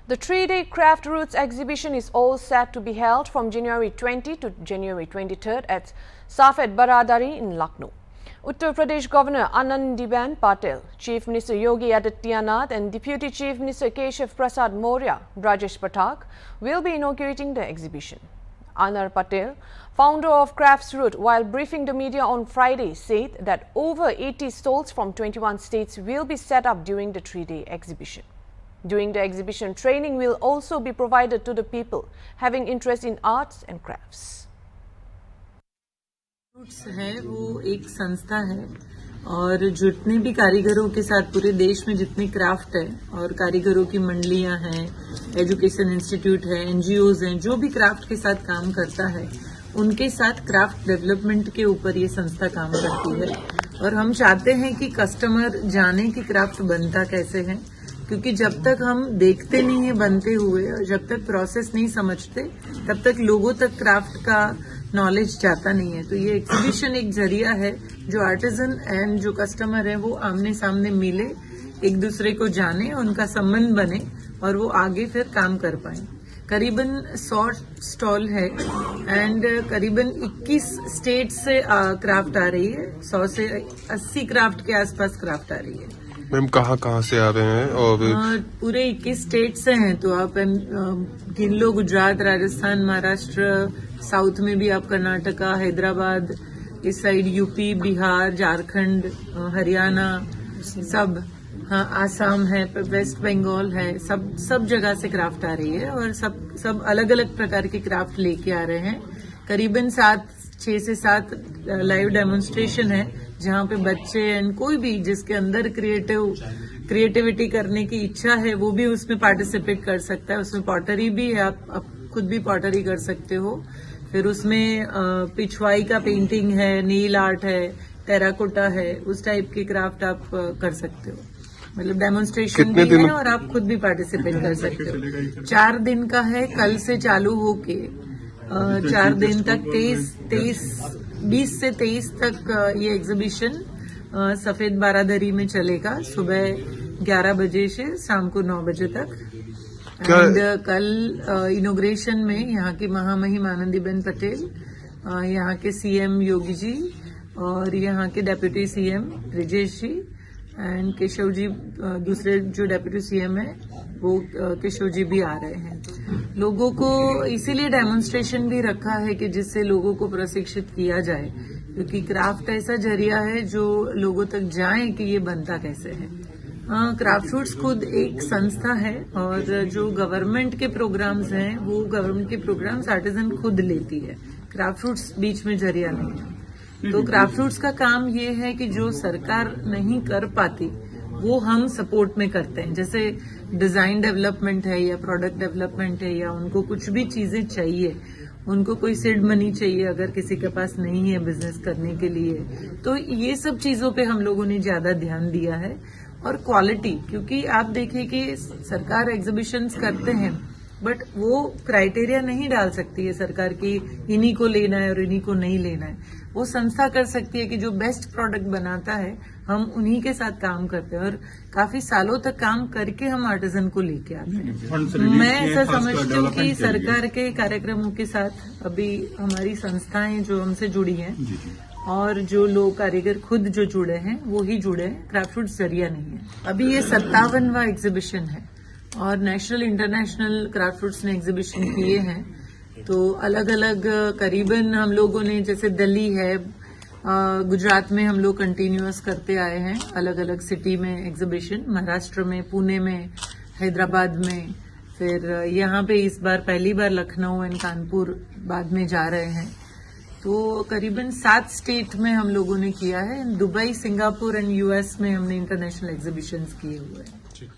The 3-day Craft Roots exhibition is all set to be held from January 20 to January 23rd at Safed Baradari in Lucknow. Uttar Pradesh Governor Anandiben Patel, Chief Minister Yogi Adityanath and Deputy Chief Minister Keshav Prasad Maurya, Brajesh Pathak will be inaugurating the exhibition. Anar Patel, founder of Crafts Root, while briefing the media on Friday, said that over 80 stalls from 21 states will be set up during the 3-day exhibition. During the exhibition, training will also be provided to the people having interest in arts and crafts. Roots है वो एक संस्था है और जितने भी कारीगरों के साथ पूरे देश में जितने क्राफ्ट है और कारीगरों की मंडलियां हैं, एजुकेशन इंस्टीट्यूट है, एनजीओज हैं, जो भी क्राफ्ट के साथ काम करता है उनके साथ क्राफ्ट डेवलपमेंट के ऊपर ये संस्था काम करती है। और हम चाहते हैं कि कस्टमर जाने कि क्राफ्ट बनता कैसे है, क्योंकि जब तक हम देखते नहीं है बनते हुए और जब तक प्रोसेस नहीं समझते तब तक लोगों तक क्राफ्ट का नॉलेज जाता नहीं है। तो ये एग्जीबिशन एक जरिया है जो आर्टिजन एंड जो कस्टमर है वो आमने सामने मिले, एक दूसरे को जाने, उनका संबंध बने और वो आगे फिर काम कर पाए। करीबन 100 स्टॉल है एंड करीबन 21 स्टेट से क्राफ्ट आ रही है। 100 से 80 क्राफ्ट के आसपास क्राफ्ट आ रही है। मैम कहाँ से आ रहे हैं? और पूरे 21 स्टेट से हैं, तो आप गिन लो, गुजरात, राजस्थान, महाराष्ट्र, साउथ में भी आप कर्नाटका, हैदराबाद, इस साइड यूपी, बिहार, झारखंड, हरियाणा, सब, हाँ, आसाम है, वेस्ट बंगाल है, सब जगह से क्राफ्ट आ रही है और सब अलग अलग प्रकार के क्राफ्ट लेके आ रहे हैं। करीबन 6 से 7 लाइव डेमोन्स्ट्रेशन है जहाँ पे बच्चे एंड कोई भी जिसके अंदर क्रिएटिविटी करने की इच्छा है वो भी उसमें पार्टिसिपेट कर सकता है। उसमें पॉटरी भी है, आप खुद भी पॉटरी कर सकते हो। फिर उसमें पिछवाई का पेंटिंग है, नील आर्ट है, टेराकोटा है, उस टाइप के क्राफ्ट आप कर सकते हो। मतलब डेमोन्स्ट्रेशन भी है और आप खुद भी पार्टिसिपेट कर सकते हो। 4 दिन का है, कल से चालू होके 4 दिन तक 20 से 23 तक ये एग्जीबिशन सफेद बारादरी में चलेगा, सुबह 11 बजे से शाम को 9 बजे तक। एंड कल इनॉग्रेशन में यहाँ की महामहिम आनंदीबेन पटेल, यहाँ के सीएम योगी जी और यहाँ के deputy CM Brijesh ji and Keshav ji, दूसरे जो डेप्यूटी सीएम है वो केशव जी भी आ रहे हैं। लोगों को इसीलिए डेमोन्स्ट्रेशन भी रखा है कि जिससे लोगों को प्रशिक्षित किया जाए, क्योंकि क्राफ्ट ऐसा जरिया है जो लोगों तक जाए कि ये बनता कैसे है। क्राफ्ट रूट्स खुद एक संस्था है और जो गवर्नमेंट के प्रोग्राम्स हैं वो गवर्नमेंट के प्रोग्राम्स आर्टिजन खुद लेती है। क्राफ्ट रूट्स बीच में जरिया नहीं है। तो क्राफ्ट रूट्स का काम ये है कि जो सरकार नहीं कर पाती वो हम सपोर्ट में करते हैं। जैसे डिजाइन डेवलपमेंट है या प्रोडक्ट डेवलपमेंट है या उनको कुछ भी चीजें चाहिए, उनको कोई सीड मनी चाहिए अगर किसी के पास नहीं है बिजनेस करने के लिए, तो ये सब चीजों पे हम लोगों ने ज्यादा ध्यान दिया है। और क्वालिटी, क्योंकि आप देखिए कि सरकार एग्जीबिशंस करते हैं बट वो क्राइटेरिया नहीं डाल सकती है सरकार की इन्हीं को लेना है और इन्हीं को नहीं लेना है। वो संस्था कर सकती है कि जो बेस्ट प्रोडक्ट बनाता है हम उन्हीं के साथ काम करते हैं और काफी सालों तक काम करके हम आर्टिजन को लेके आते हैं। मैं ऐसा समझती हूँ कि सरकार के कार्यक्रमों के साथ अभी हमारी संस्थाएं जो हमसे जुड़ी हैं और जो लोग कारीगर खुद जो जुड़े हैं वो ही जुड़े हैं, क्राफ्ट रूट्स जरिया नहीं है। अभी ये 57वां एग्जीबिशन है और नेशनल इंटरनेशनल क्राफ्ट रूट्स ने एग्जीबिशन किए हैं। तो अलग अलग करीबन हम लोगों ने, जैसे दिल्ली है, गुजरात में हम लोग कंटिन्यूअस करते आए हैं, अलग अलग सिटी में एग्जीबिशन, महाराष्ट्र में, पुणे में, हैदराबाद में, फिर यहाँ पे इस बार पहली बार लखनऊ एंड कानपुर बाद में जा रहे हैं। तो करीबन 7 स्टेट में हम लोगों ने किया है। दुबई, सिंगापुर एंड यूएस में हमने इंटरनेशनल एग्जीबिशंस किए हुए हैं।